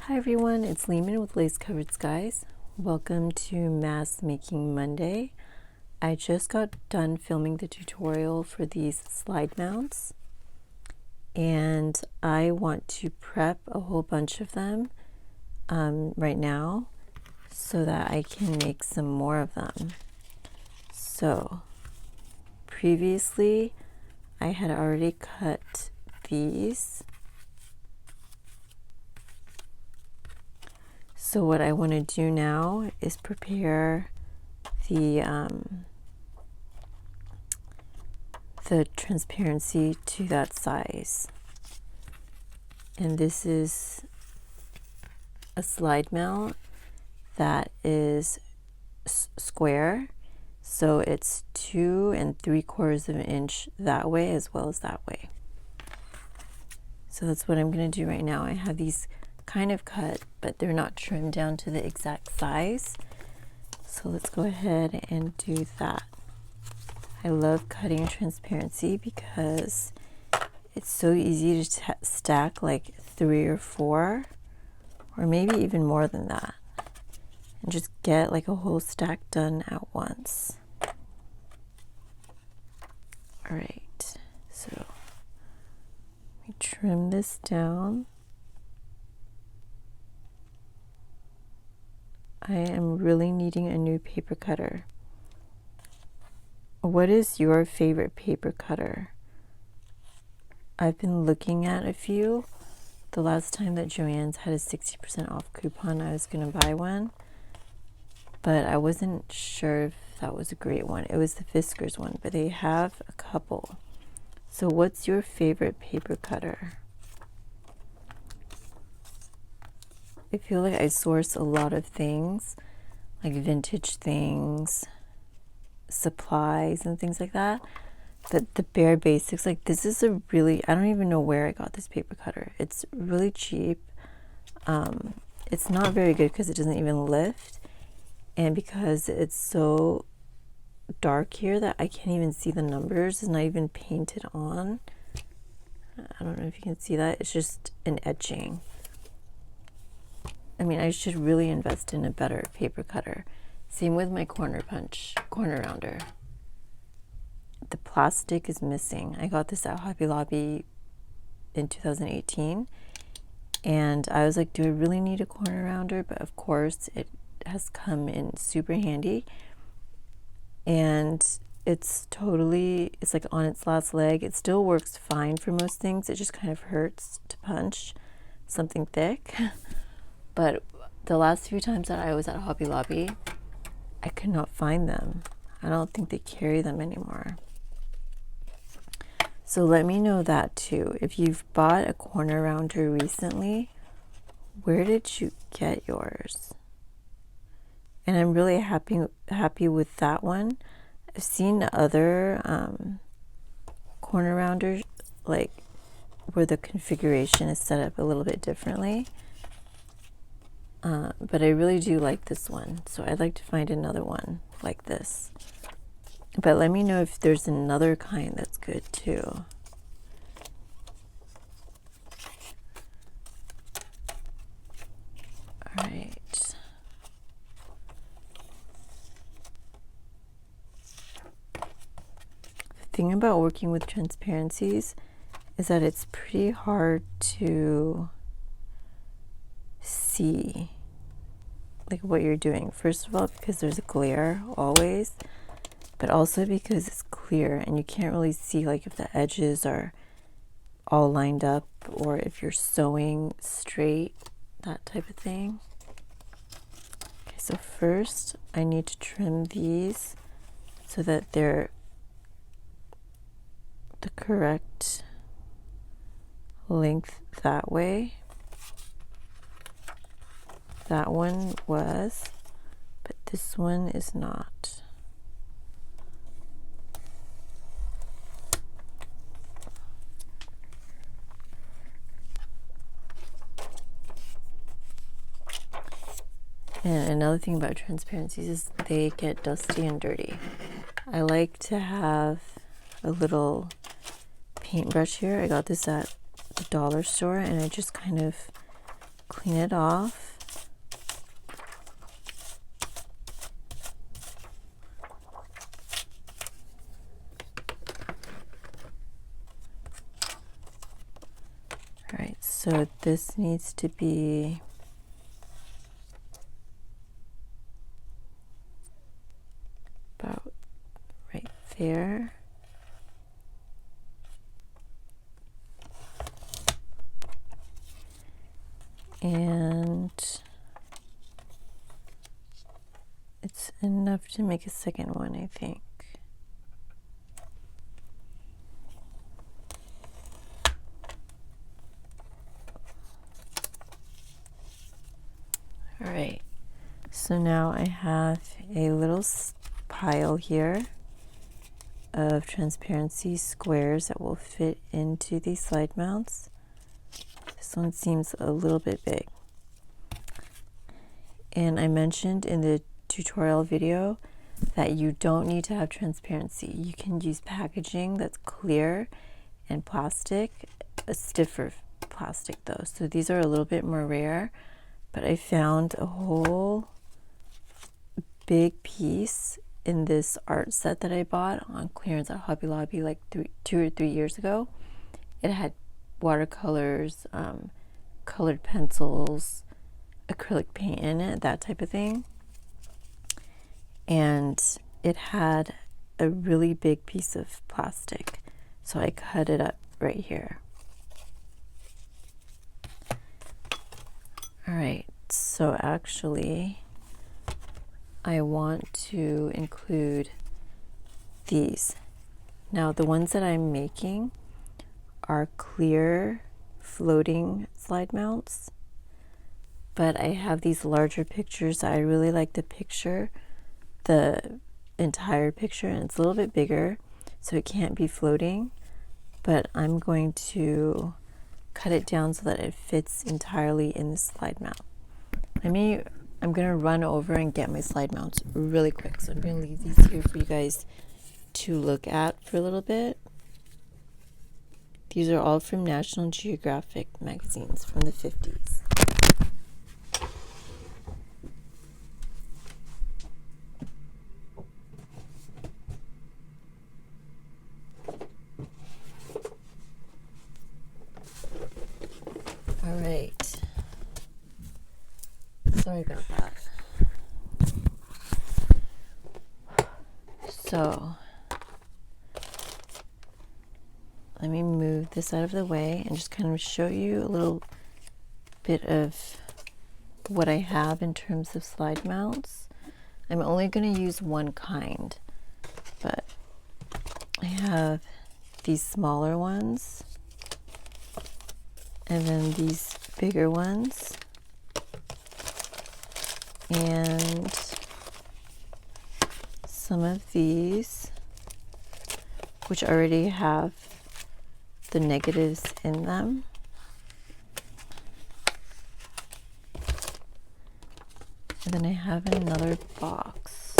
Hi everyone, it's Lehman with Lace Covered Skies. Welcome to Mask Making Monday. I just got done filming the tutorial for these slide mounts and I want to prep a whole bunch of them right now so that I can make some more of them. So previously I had already cut these. So what I want to do now is prepare the transparency to that size. And this is a slide mount that is square, so it's 2 3/4 of an inch that way as well as that way. So that's what I'm going to do right now. I have these kind of cut, but they're not trimmed down to the exact size. So let's go ahead and do that. I love cutting transparency because it's so easy to stack like 3 or 4, or maybe even more than that, and just get like a whole stack done at once. All right, so let me trim this down. I am really needing a new paper cutter. What is your favorite paper cutter? I've been looking at a few. The last time that Joann's had a 60% off coupon, I was going to buy one, but I wasn't sure if that was a great one. It was the Fiskars one, but they have a couple. So what's your favorite paper cutter? I feel like I source a lot of things, like vintage things, supplies and things like that. But the bare basics, like this is a really, I don't even know where I got this paper cutter. It's really cheap. It's not very good because it doesn't even lift. And because it's so dark here that I can't even see the numbers, it's not even painted on. I don't know if you can see that. It's just an etching. I mean, I should really invest in a better paper cutter. Same with my corner rounder. The plastic is missing. I got this at Hobby Lobby in 2018, and I was like, do I really need a corner rounder? But of course it has come in super handy, and it's like on its last leg. It still works fine for most things. It just kind of hurts to punch something thick. But the last few times that I was at Hobby Lobby, I could not find them. I don't think they carry them anymore. So let me know that too. If you've bought a corner rounder recently, where did you get yours? And I'm really happy with that one. I've seen other corner rounders, like where the configuration is set up a little bit differently. But I really do like this one, so I'd like to find another one like this. But let me know if there's another kind that's good too. All right. The thing about working with transparencies is that it's pretty hard to see like what you're doing. First of all, because there's a glare always, but also because it's clear and you can't really see like if the edges are all lined up or if you're sewing straight, that type of thing. Okay, so first I need to trim these so that they're the correct length that way. That one was, but this one is not. And another thing about transparencies is they get dusty and dirty. I like to have a little paintbrush here. I got this at the dollar store, and I just kind of clean it off. All right, so this needs to be about right there. And it's enough to make a second one, I think. All right, so now I have a little pile here of transparency squares that will fit into these slide mounts. This one seems a little bit big. And I mentioned in the tutorial video that you don't need to have transparency. You can use packaging that's clear and plastic, a stiffer plastic though. So these are a little bit more rare, but I found a whole big piece in this art set that I bought on clearance at Hobby Lobby like 2 or 3 years ago. It had watercolors, colored pencils, acrylic paint in it, that type of thing. And it had a really big piece of plastic. So I cut it up right here. All right, so actually I want to include these. Now the ones that I'm making are clear floating slide mounts, but I have these larger pictures. I really like to picture the entire picture, and it's a little bit bigger, so it can't be floating, but I'm going to cut it down so that it fits entirely in the slide mount. I'm gonna run over and get my slide mounts really quick, so I'm gonna leave these here for you guys to look at for a little bit. These are all from National Geographic magazines from the 50s. All right. Sorry about that. So let me move this out of the way and just kind of show you a little bit of what I have in terms of slide mounts. I'm only going to use one kind, but I have these smaller ones and then these bigger ones, and some of these which already have the negatives in them. And then I have another box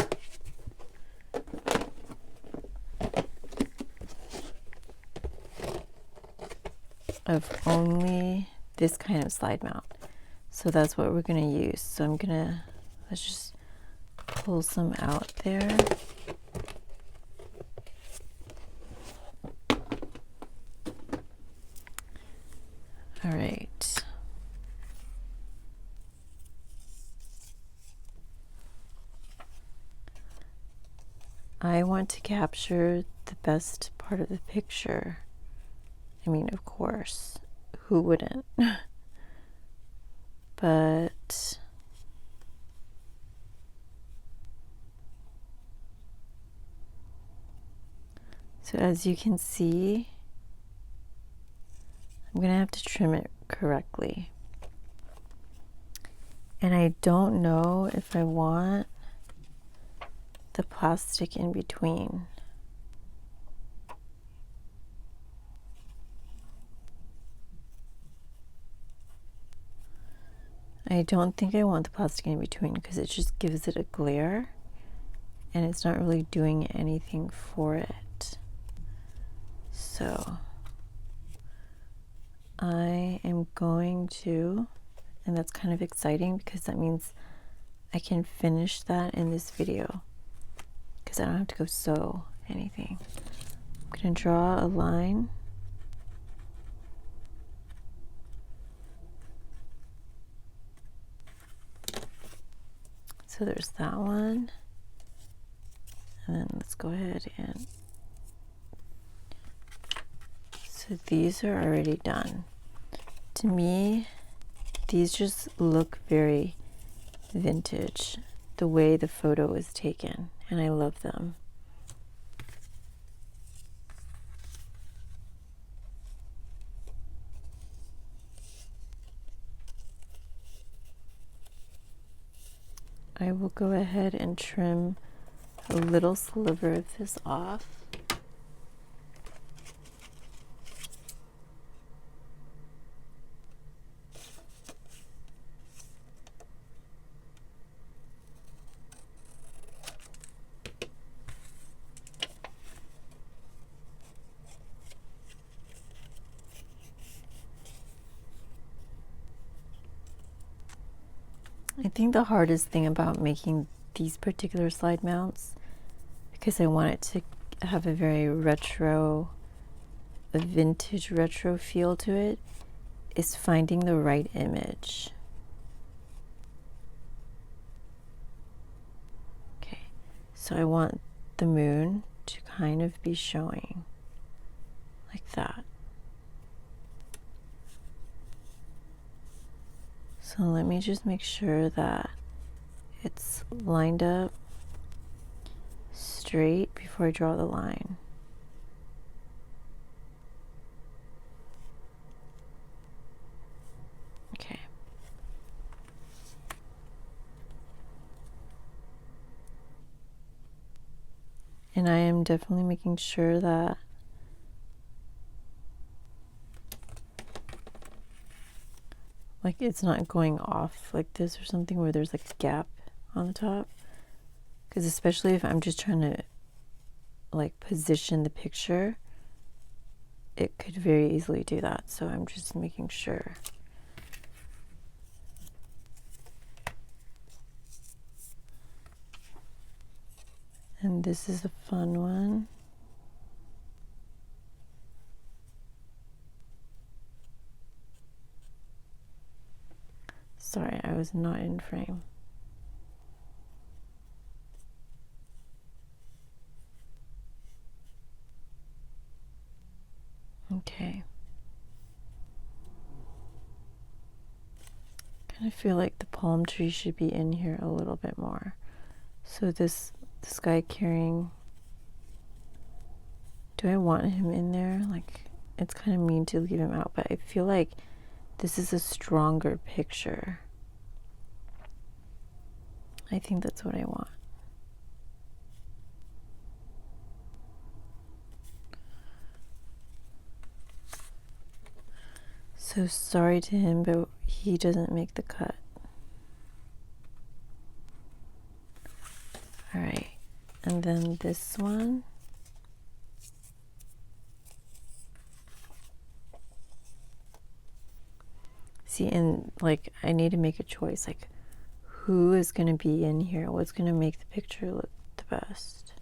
of only this kind of slide mount. So that's what we're going to use. So let's just pull some out there. All right. I want to capture the best part of the picture. I mean, of course, who wouldn't? But so as you can see, I'm gonna have to trim it correctly. And I don't know if I want the plastic in between. I don't think I want the plastic in between because it just gives it a glare and it's not really doing anything for it. So I am going to, and that's kind of exciting because that means I can finish that in this video because I don't have to go sew anything. I'm going to draw a line. So there's that one. And then let's go ahead and, so these are already done. To me, these just look very vintage, the way the photo is taken, and I love them. I will go ahead and trim a little sliver of this off. I think the hardest thing about making these particular slide mounts, because I want it to have a very retro, a vintage retro feel to it, is finding the right image. Okay, so I want the moon to kind of be showing like that. So let me just make sure that it's lined up straight before I draw the line. Okay. And I am definitely making sure that like it's not going off like this or something where there's like a gap on the top, because especially if I'm just trying to like position the picture, it could very easily do that. So I'm just making sure. And this is a fun one. Sorry, I was not in frame. Okay. Kind of feel like the palm tree should be in here a little bit more. So this guy carrying, do I want him in there? Like, it's kind of mean to leave him out, but I feel like this is a stronger picture. I think that's what I want. So sorry to him, but he doesn't make the cut. All right, and then this one. See, and like I need to make a choice, like who is going to be in here? What's going to make the picture look the best?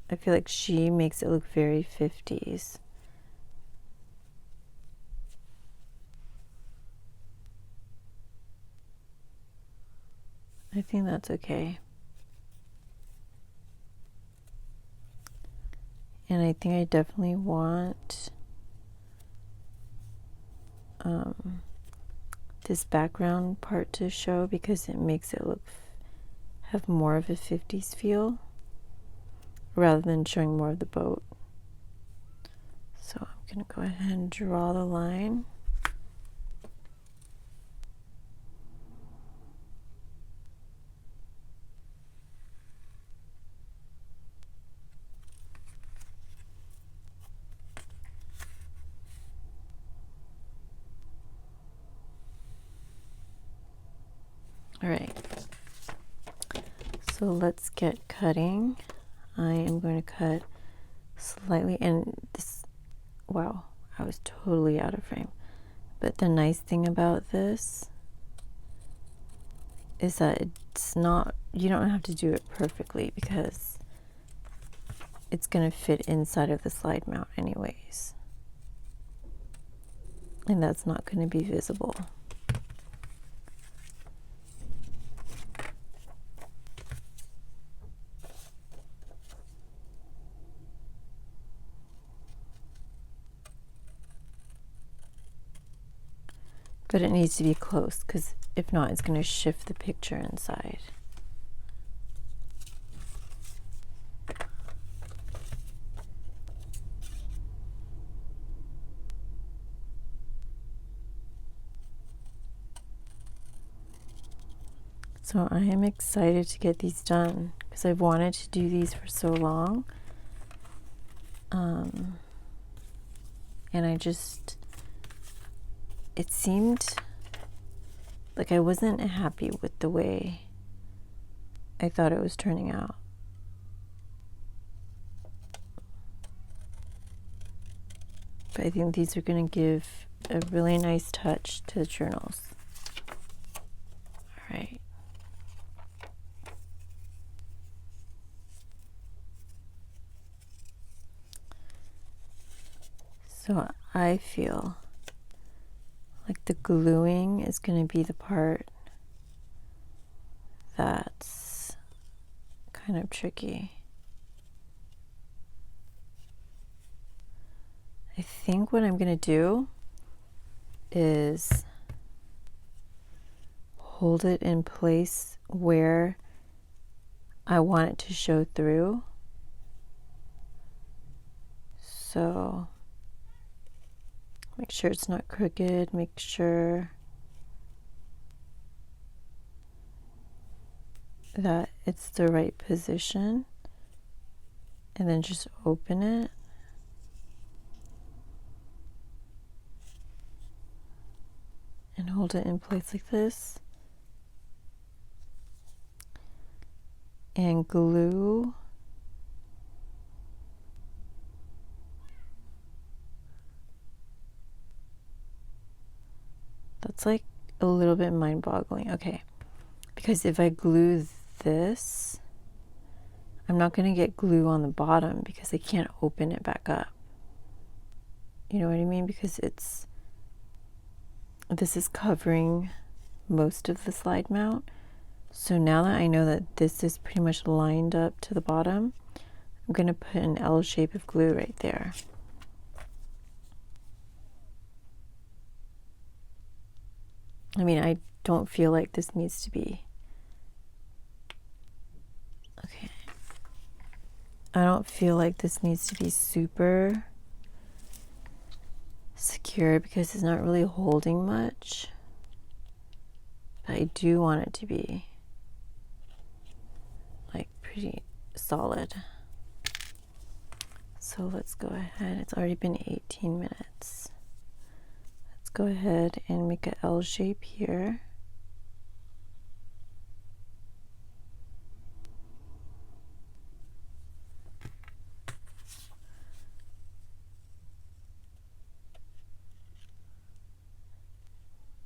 I feel like she makes it look very 50s. I think that's okay. And I think I definitely want this background part to show because it makes it look, have more of a 50s feel rather than showing more of the boat. So I'm going to go ahead and draw the line. All right, so let's get cutting. I am going to cut slightly, and this, wow, I was totally out of frame. But the nice thing about this is that it's not, you don't have to do it perfectly because it's going to fit inside of the slide mount anyways. And that's not going to be visible. But it needs to be close because if not, it's going to shift the picture inside. So I am excited to get these done because I've wanted to do these for so long. And it seemed like I wasn't happy with the way I thought it was turning out. But I think these are going to give a really nice touch to the journals. All right. So I feel like the gluing is going to be the part that's kind of tricky. I think what I'm going to do is hold it in place where I want it to show through. So make sure it's not crooked, make sure that it's the right position, and then just open it. And hold it in place like this. And glue that's like a little bit mind-boggling. Okay, because if I glue this, I'm not going to get glue on the bottom because I can't open it back up. You know what I mean? Because this is covering most of the slide mount. So now that I know that this is pretty much lined up to the bottom, I'm going to put an L shape of glue right there. I mean, I don't feel like this needs to be. Okay. I don't feel like this needs to be super secure because it's not really holding much. But I do want it to be like pretty solid. So let's go ahead. It's already been 18 minutes. Let's go ahead and make an L shape here.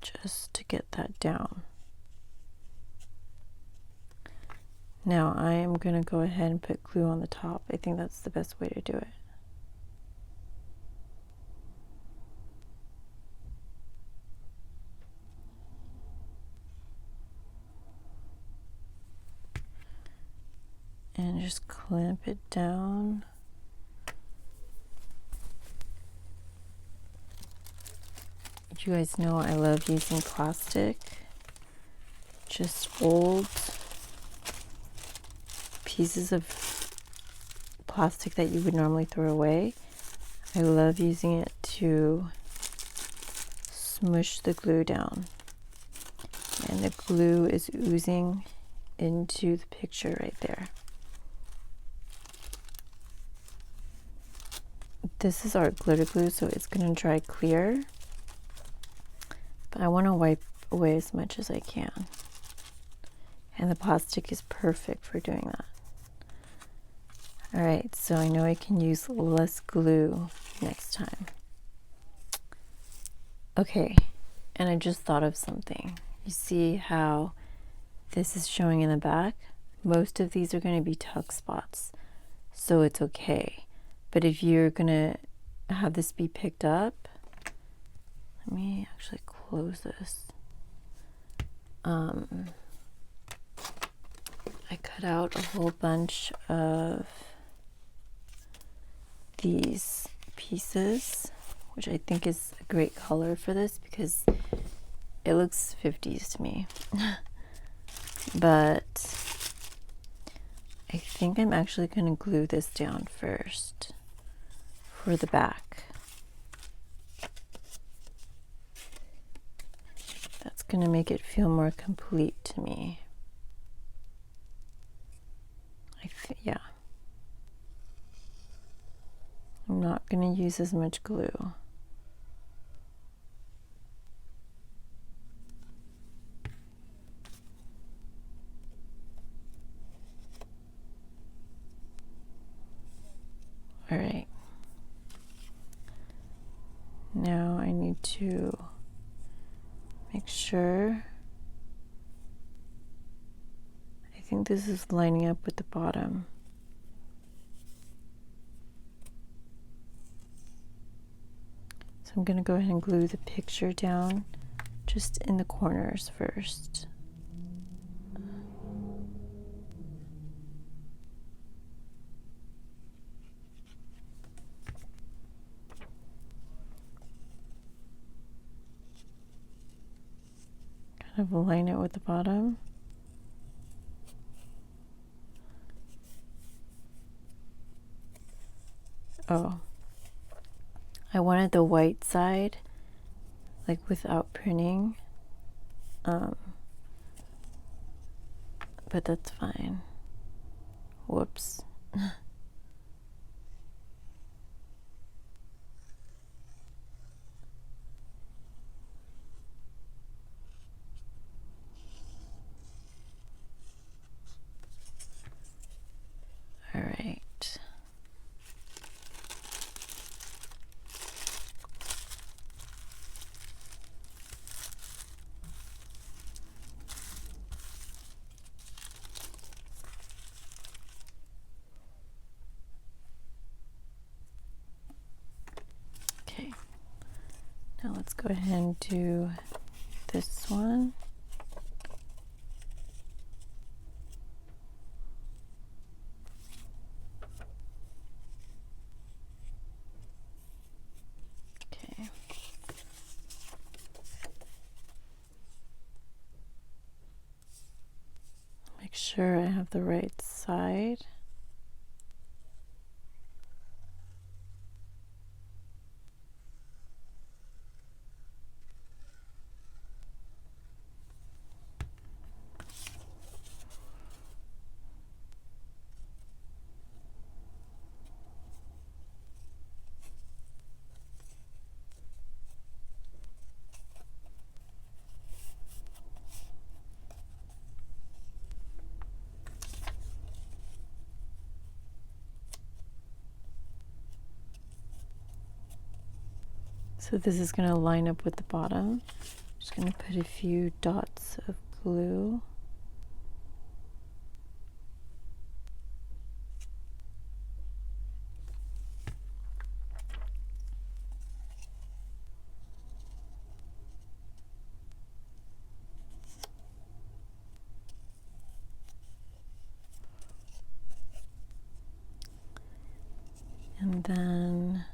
Just to get that down. Now I am going to go ahead and put glue on the top. I think that's the best way to do it. And just clamp it down. You guys know I love using plastic. Just old pieces of plastic that you would normally throw away. I love using it to smush the glue down. And the glue is oozing into the picture right there. This is art glitter glue, so it's going to dry clear. But I want to wipe away as much as I can. And the plastic is perfect for doing that. Alright, so I know I can use less glue next time. Okay, and I just thought of something. You see how this is showing in the back? Most of these are going to be tuck spots, so it's okay. But if you're going to have this be picked up, let me actually close this. I cut out a whole bunch of these pieces, which I think is a great color for this because it looks 50s to me. But I think I'm actually going to glue this down first for the back. That's going to make it feel more complete to me. Yeah. I'm not going to use as much glue. All right. Now I need to make sure. I think this is lining up with the bottom. So I'm going to go ahead and glue the picture down just in the corners first. Kind of align it with the bottom. Oh, I wanted the white side, like without printing, but that's fine. Whoops. All right. Okay. Now let's go ahead and do this one. Okay. Make sure I have the right side. So this is going to line up with the bottom. Just going to put a few dots of glue. And then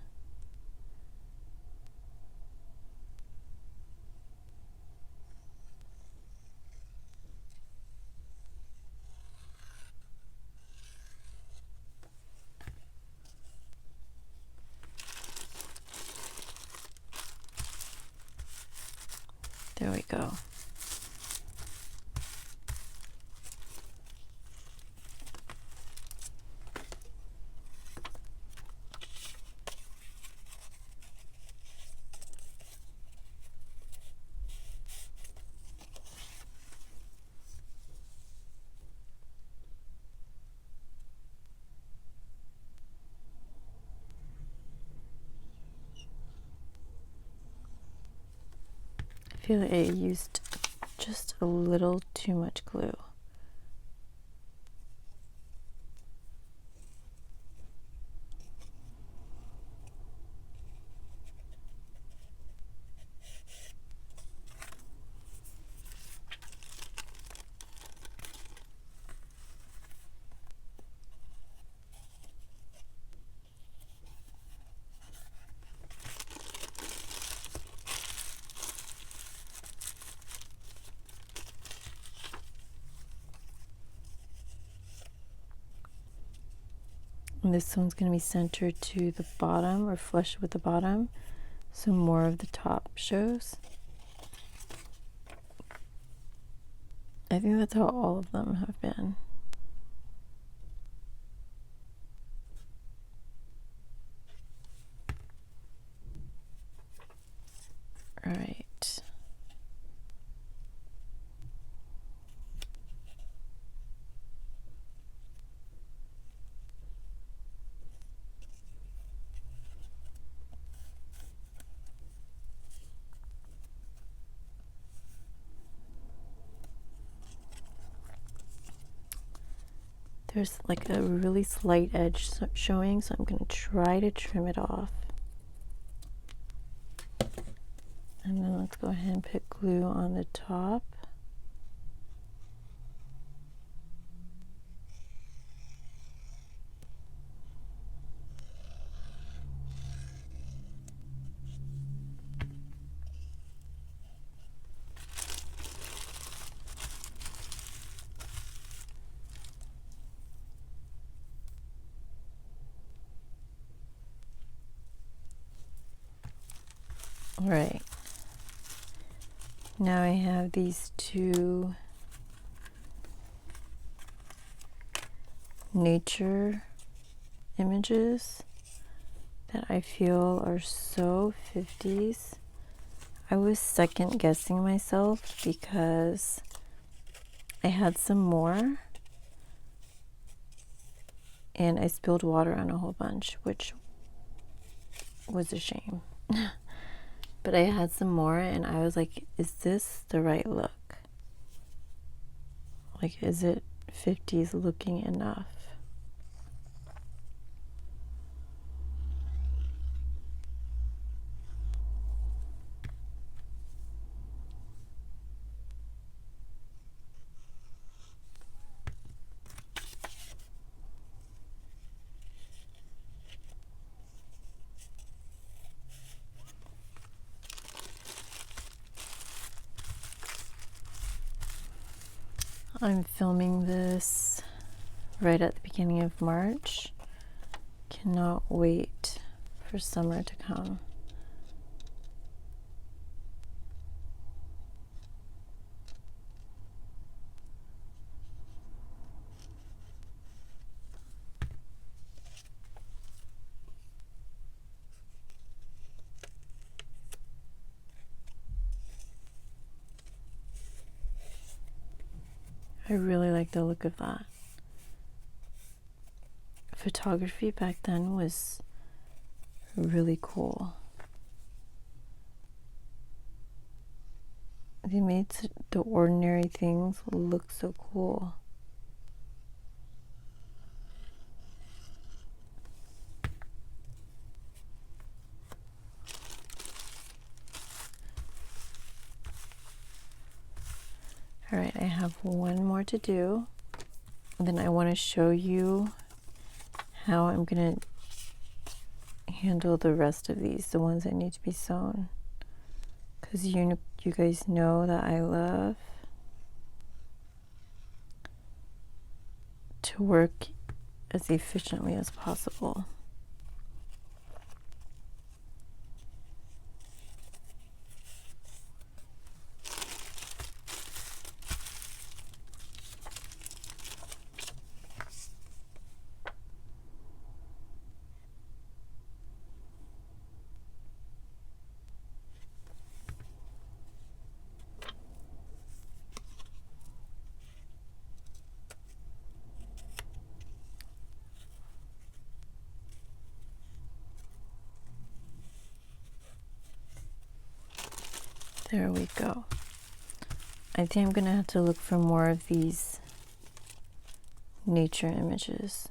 there we go. feel like I used just a little too much glue. And this one's going to be centered to the bottom or flush with the bottom, so more of the top shows. I think that's how all of them have been. All right. There's like a really slight edge showing, so I'm going to try to trim it off. And then let's go ahead and put glue on the top. All right. Now I have these two nature images that I feel are so 50s. I was second guessing myself because I had some more and I spilled water on a whole bunch, which was a shame. But I had some more and I was like, is this the right look? Like, is it 50s looking enough? I'm filming this right at the beginning of March. Cannot wait for summer to come. I really like the look of that. Photography back then was really cool. They made the ordinary things look so cool. All right, I have one more to do. And then I want to show you how I'm going to handle the rest of these, the ones that need to be sewn. Because you guys know that I love to work as efficiently as possible. There we go. I think I'm gonna have to look for more of these nature images.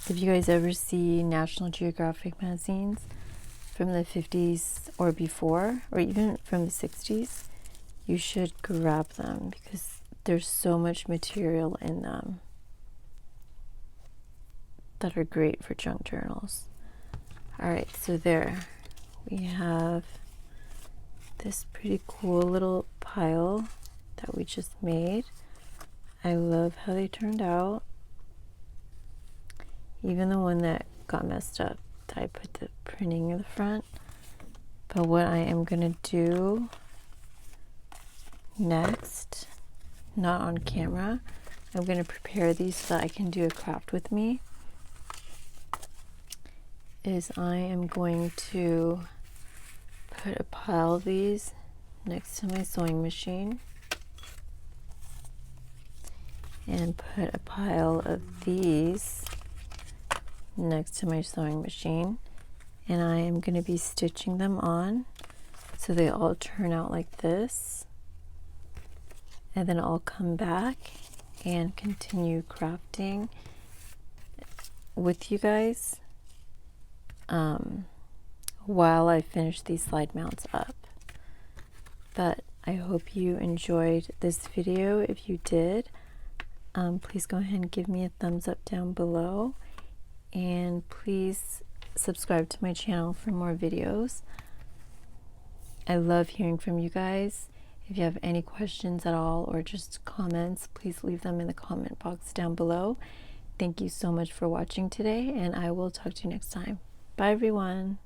If you guys ever see National Geographic magazines from the 50s or before, or even from the 60s, you should grab them because there's so much material in them that are great for junk journals. Alright, so there we have this pretty cool little pile that we just made. I love how they turned out. Even the one that got messed up, I put the printing in the front. But what I am gonna do next, not on camera, I'm gonna prepare these so that I can do a craft with me, is I am going to put a pile of these next to my sewing machine and put a pile of these next to my sewing machine, and I am going to be stitching them on so they all turn out like this, and then I'll come back and continue crafting with you guys while I finish these slide mounts up. But I hope you enjoyed this video. If you did, please go ahead and give me a thumbs up down below, and please subscribe to my channel for more videos. I love hearing from you guys. If you have any questions at all or just comments, please leave them in the comment box down below. Thank you so much for watching today, and I will talk to you next time. Bye everyone.